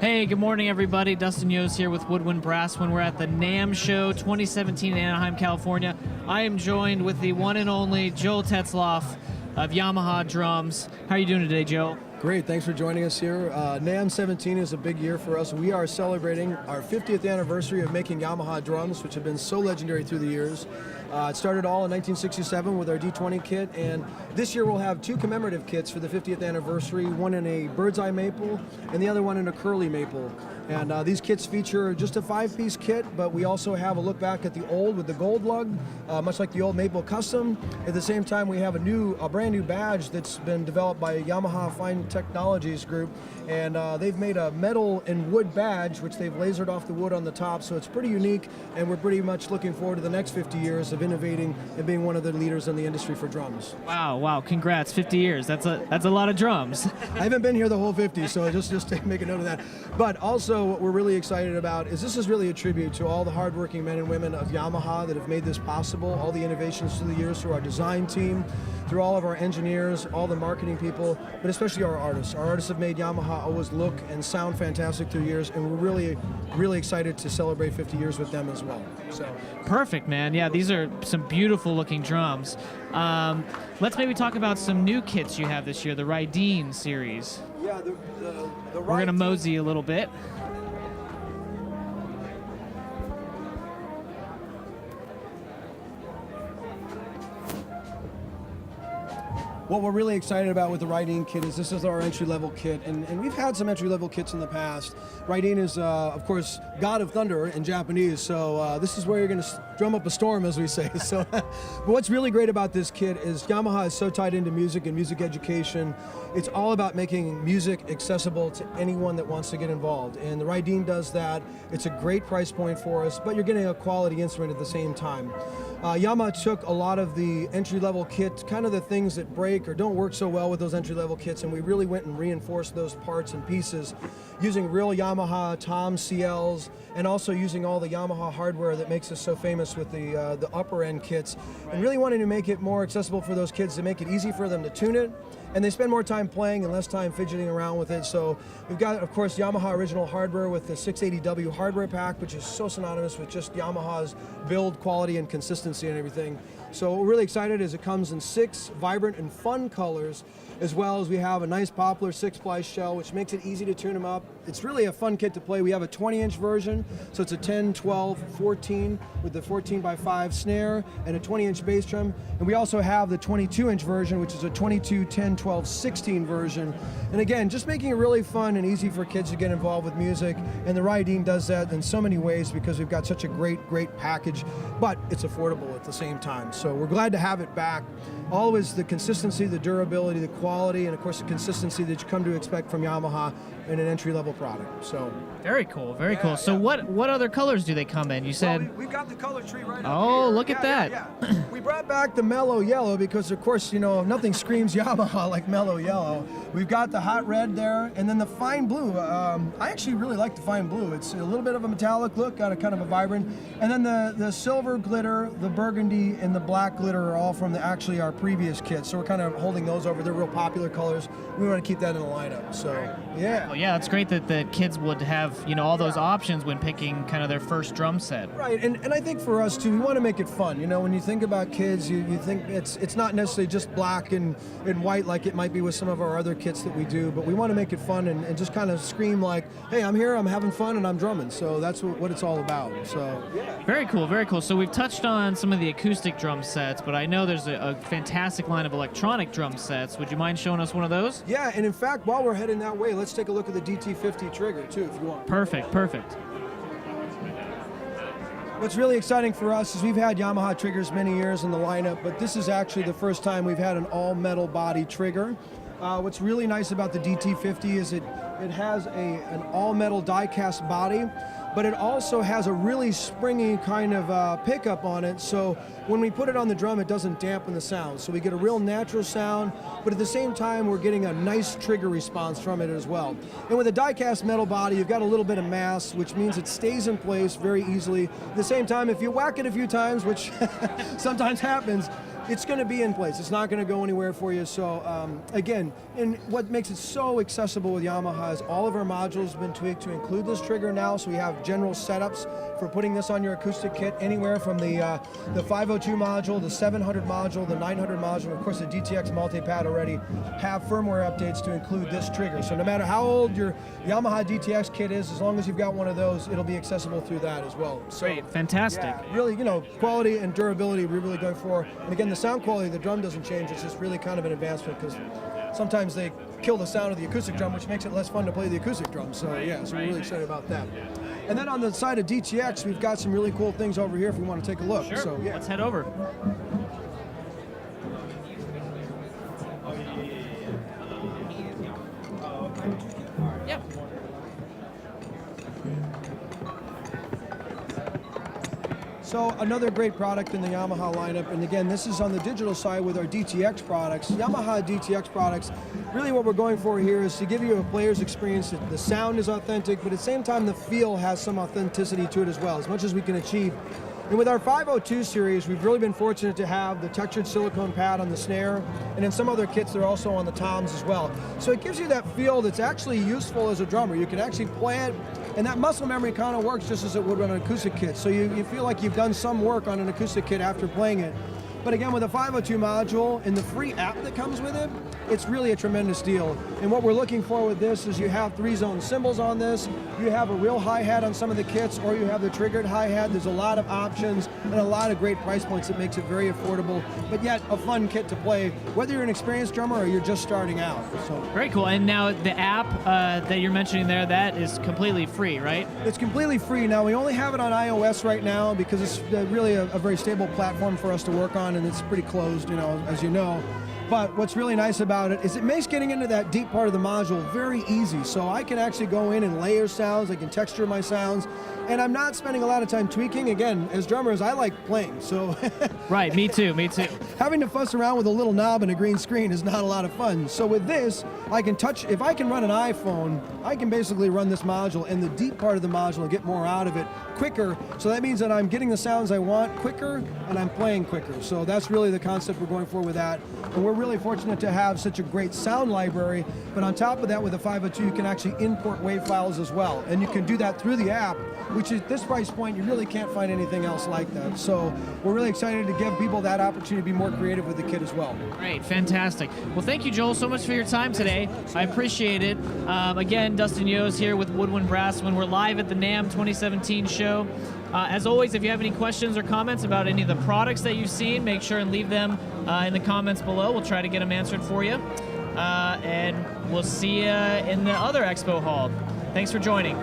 Hey, good morning, everybody. Dustin Yost here with Woodwind Brasswind. We're at the NAMM show 2017 in Anaheim, California. I am joined with the one and only Joe Tetzloff of Yamaha Drums. How are you doing today, Joe? Great, thanks for joining us here. NAMM 17 is a big year for us. We are celebrating our 50th anniversary of making Yamaha drums, which have been so legendary through the years. It started all in 1967 with our D20 kit, and this year we'll have two commemorative kits for the 50th anniversary, one in a bird's eye maple and the other one in a curly maple. And these kits feature just a 5-piece kit, but we also have a look back at the old with the gold lug, much like the old Maple Custom. At the same time, we have a brand new badge that's been developed by Yamaha Fine Technologies Group, and they've made a metal and wood badge, which they've lasered off the wood on the top, so it's pretty unique, and we're pretty much looking forward to the next 50 years of innovating and being one of the leaders in the industry for drums. Wow, congrats, 50 years. That's a lot of drums. I haven't been here the whole 50, so just to make a note of that. But also, what we're really excited about is this is really a tribute to all the hardworking men and women of Yamaha that have made this possible, all the innovations through the years, through our design team, through all of our engineers, all the marketing people, but especially our artists. Our artists have made Yamaha always look and sound fantastic through the years, and we're really, really excited to celebrate 50 years with them as well. So Perfect, man. Yeah, these are some beautiful looking drums. Let's maybe talk about some new kits you have this year, the Rydeen series. yeah, We're going to mosey a little bit. What we're really excited about with the Rydeen kit is this is our entry-level kit, and we've had some entry-level kits in the past. Rydeen is, of course, God of Thunder in Japanese, so this is where you're going to drum up a storm, as we say. So, but what's really great about this kit is Yamaha is so tied into music and music education. It's all about making music accessible to anyone that wants to get involved, and the Rydeen does that. It's a great price point for us, but you're getting a quality instrument at the same time. Yamaha took a lot of the entry-level kits, kind of the things that break or don't work so well with those entry-level kits, and we really went and reinforced those parts and pieces using real Yamaha tom CLs, and also using all the Yamaha hardware that makes us so famous with the upper-end kits, and really wanting to make it more accessible for those kids, to make it easy for them to tune it, and they spend more time playing and less time fidgeting around with it. So we've got, of course, Yamaha original hardware with the 680W hardware pack, which is so synonymous with just Yamaha's build quality and consistency and everything. So what we're really excited is it comes in 6 vibrant and fun colors, as well as we have a nice poplar 6-ply shell, which makes it easy to tune them up. It's really a fun kit to play. We have a 20-inch version, so it's a 10, 12, 14 with the 14x5 snare and a 20-inch bass drum. And we also have the 22-inch version, which is a 22, 10, 12, 16 version. And again, just making it really fun and easy for kids to get involved with music. And the Rydeen does that in so many ways because we've got such a great package, but it's affordable at the same time. So we're glad to have it back. Always the consistency, the durability, the quality, and of course the consistency that you come to expect from Yamaha in an entry-level product. So very cool, very cool. So what other colors do they come in? You said we've got the color tree right up Oh, here. look at that. Yeah. We brought back the mellow yellow because, of course, you know, nothing screams Yamaha like mellow yellow. We've got the hot red there, and then the fine blue. I actually really like the fine blue. It's a little bit of a metallic look, got a kind of a vibrant. And then the silver glitter, the burgundy, and the black glitter are all from actually our previous kit. So we're kind of holding those over. They're real popular colors. We want to keep that in the lineup. So, yeah. Well, yeah, it's great that the kids would have, you know, all those options when picking kind of their first drum set. Right, and I think for us too, we want to make it fun. You know, when you think about kids, you think it's not necessarily just black and white like it might be with some of our other kits that we do, but we want to make it fun and just kind of scream like, hey, I'm here, I'm having fun, and I'm drumming. So that's what it's all about. So Very cool, very cool. So we've touched on some of the acoustic drum sets, but I know there's a fantastic line of electronic drum sets. Would you mind showing us one of those? Yeah, and in fact, while we're heading that way, let's take a look at the DT50 trigger too, if you want. Perfect. What's really exciting for us is we've had Yamaha triggers many years in the lineup, but this is actually the first time we've had an all-metal body trigger. What's really nice about the DT50 is it has an all-metal die-cast body, but it also has a really springy kind of pickup on it, so when we put it on the drum, it doesn't dampen the sound. So we get a real natural sound, but at the same time, we're getting a nice trigger response from it as well. And with a die-cast metal body, you've got a little bit of mass, which means it stays in place very easily. At the same time, if you whack it a few times, which sometimes happens, it's going to be in place. It's not going to go anywhere for you. So again, and what makes it so accessible with Yamaha is all of our modules have been tweaked to include this trigger now. So we have general setups for putting this on your acoustic kit, anywhere from the 502 module, the 700 module, the 900 module, of course the DTX multi-pad already have firmware updates to include this trigger. So no matter how old your Yamaha DTX kit is, as long as you've got one of those, it'll be accessible through that as well. So, great, fantastic. Yeah, really, quality and durability we're really going for. And again, the sound quality of the drum doesn't change. It's just really kind of an advancement, because sometimes they kill the sound of the acoustic drum, which makes it less fun to play the acoustic drum. So yeah, so we're really excited about that. And then on the side of DTX, we've got some really cool things over here if we want to take a look. Sure, So, yeah. let's head over. Yep. So another great product in the Yamaha lineup, and again, this is on the digital side with our DTX products. Yamaha DTX products, really what we're going for here is to give you a player's experience that the sound is authentic, but at the same time the feel has some authenticity to it as well, as much as we can achieve. And with our 502 series, we've really been fortunate to have the textured silicone pad on the snare, and in some other kits they're also on the toms as well. So it gives you that feel that's actually useful as a drummer. You can actually play it, and that muscle memory kind of works just as it would on an acoustic kit. So you feel like you've done some work on an acoustic kit after playing it. But again, with the 502 module and the free app that comes with it, it's really a tremendous deal. And what we're looking for with this is you have 3-zone cymbals on this, you have a real hi-hat on some of the kits, or you have the triggered hi-hat. There's a lot of options and a lot of great price points that makes it very affordable, but yet a fun kit to play, whether you're an experienced drummer or you're just starting out. So very cool. And now the app that you're mentioning there, that is completely free, right? It's completely free. Now, we only have it on iOS right now because it's really a very stable platform for us to work on, and it's pretty closed, as you know. But what's really nice about it is it makes getting into that deep part of the module very easy. So I can actually go in and layer sounds, I can texture my sounds, and I'm not spending a lot of time tweaking. Again, as drummers, I like playing, so... Right, me too. Having to fuss around with a little knob and a green screen is not a lot of fun. So with this, I can touch, if I can run an iPhone, I can basically run this module in the deep part of the module and get more out of it quicker. So that means that I'm getting the sounds I want quicker, and I'm playing quicker. So that's really the concept we're going for with that. And we're really fortunate to have such a great sound library, but on top of that, with the 502, you can actually import WAV files as well. And you can do that through the app, which at this price point, you really can't find anything else like that. So we're really excited to give people that opportunity to be more creative with the kit as well. Great, fantastic. Well, thank you, Joel, so much for your time today. I appreciate it. Again, Dustin Yo's here with Woodwind Brasswind. We're live at the NAMM 2017 show. As always, if you have any questions or comments about any of the products that you've seen, make sure and leave them in the comments below. We'll try to get them answered for you. And we'll see you in the other expo hall. Thanks for joining.